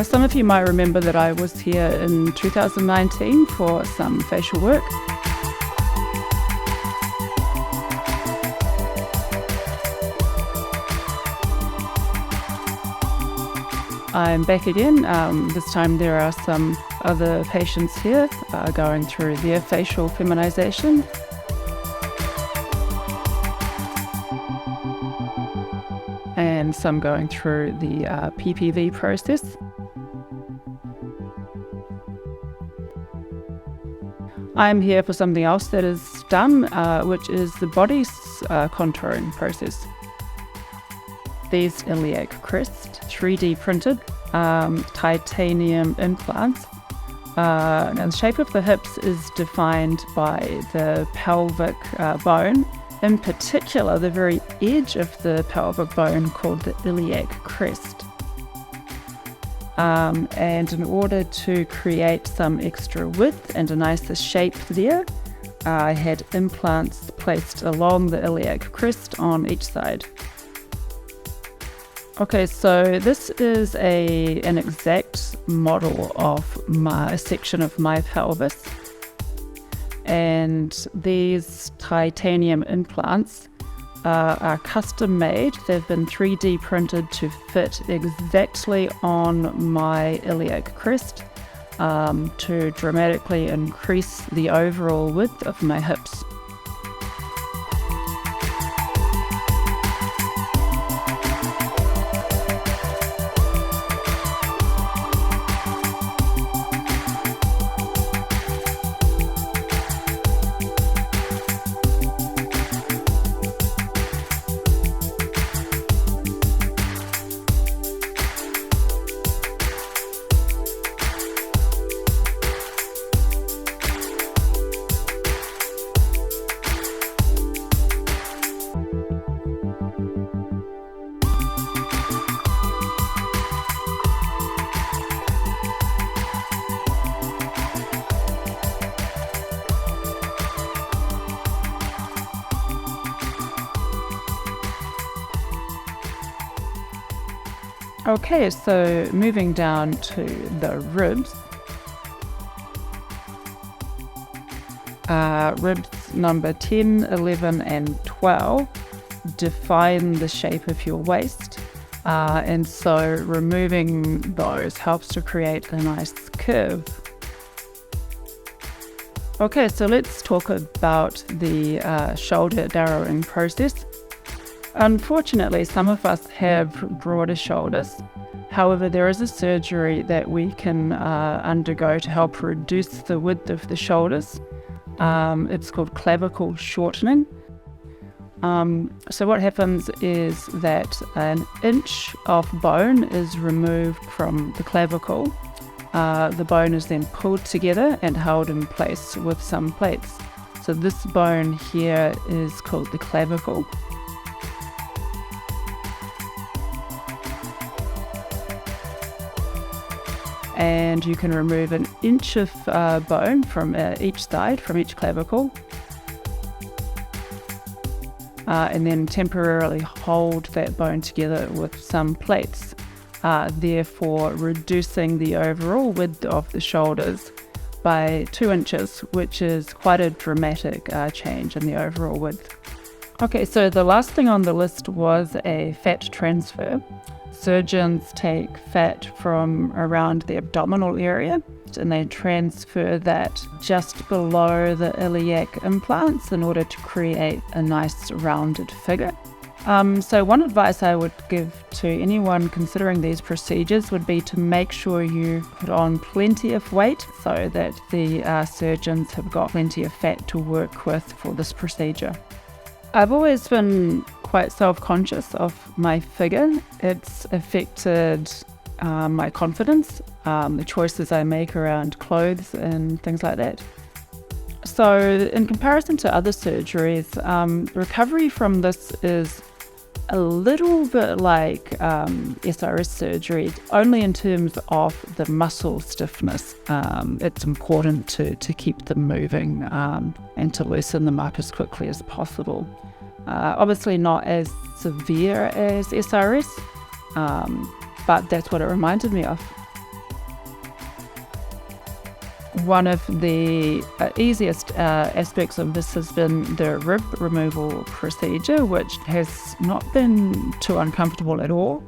Some of you might remember that I was here in 2019 for some facial work. I'm back again. This time there are some other patients here going through their facial feminization. And some going through the PPV process. I'm here for something else that is done, which is the body contouring process. These iliac-crest 3D printed titanium implants. And the shape of the hips is defined by the pelvic bone, in particular the very edge of the pelvic bone called the iliac-crest. And in order to create some extra width and a nicer shape there, I had implants placed along the iliac-crest on each side. Okay, so this is an exact model of a section of my pelvis. And these titanium implants are custom made. They've been 3D printed to fit exactly on my iliac-crest to dramatically increase the overall width of my hips. Okay, so moving down to the ribs. Ribs number 10, 11 and 12 define the shape of your waist, and so removing those helps to create a nice curve. Okay, so let's talk about the shoulder narrowing process. Unfortunately, some of us have broader shoulders. However, there is a surgery that we can undergo to help reduce the width of the shoulders. It's called clavicle shortening. So what happens is that an inch of bone is removed from the clavicle. The bone is then pulled together and held in place with some plates. So this bone here is called the clavicle. And you can remove an inch of bone from each side, from each clavicle, and then temporarily hold that bone together with some plates, therefore reducing the overall width of the shoulders by 2 inches, which is quite a dramatic change in the overall width. Okay, so the last thing on the list was a fat transfer. Surgeons take fat from around the abdominal area and they transfer that just below the iliac implants in order to create a nice rounded figure. So one advice I would give to anyone considering these procedures would be to make sure you put on plenty of weight so that the surgeons have got plenty of fat to work with for this procedure. I've always been quite self-conscious of my figure. It's affected my confidence, the choices I make around clothes and things like that. So in comparison to other surgeries, recovery from this is a little bit like SRS surgery, only in terms of the muscle stiffness. It's important to keep them moving and to loosen them up as quickly as possible. Obviously not as severe as SRS, but that's what it reminded me of. One of the easiest aspects of this has been the rib removal procedure, which has not been too uncomfortable at all.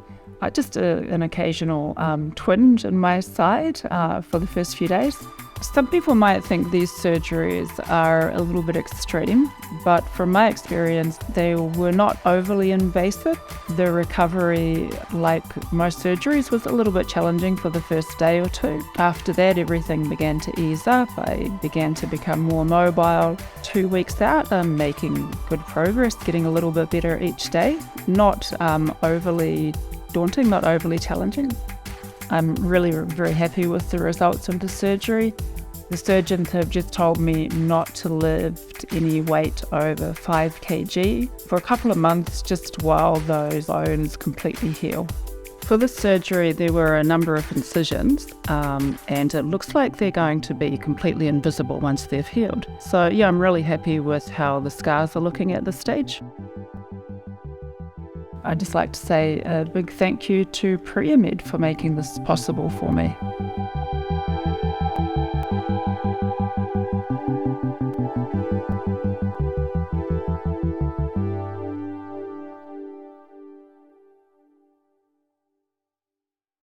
Just an occasional twinge in my side for the first few days. Some people might think these surgeries are a little bit extreme, but from my experience, they were not overly invasive. The recovery, like most surgeries, was a little bit challenging for the first day or two. After that, everything began to ease up. I began to become more mobile. 2 weeks out, I'm making good progress, getting a little bit better each day. Not overly daunting, not overly challenging. I'm really very happy with the results of the surgery. The surgeons have just told me not to lift any weight over 5 kg for a couple of months, just while those bones completely heal. For the surgery, there were a number of incisions, and it looks like they're going to be completely invisible once they've healed. So yeah, I'm really happy with how the scars are looking at this stage. I'd just like to say a big thank you to PriyaMED for making this possible for me.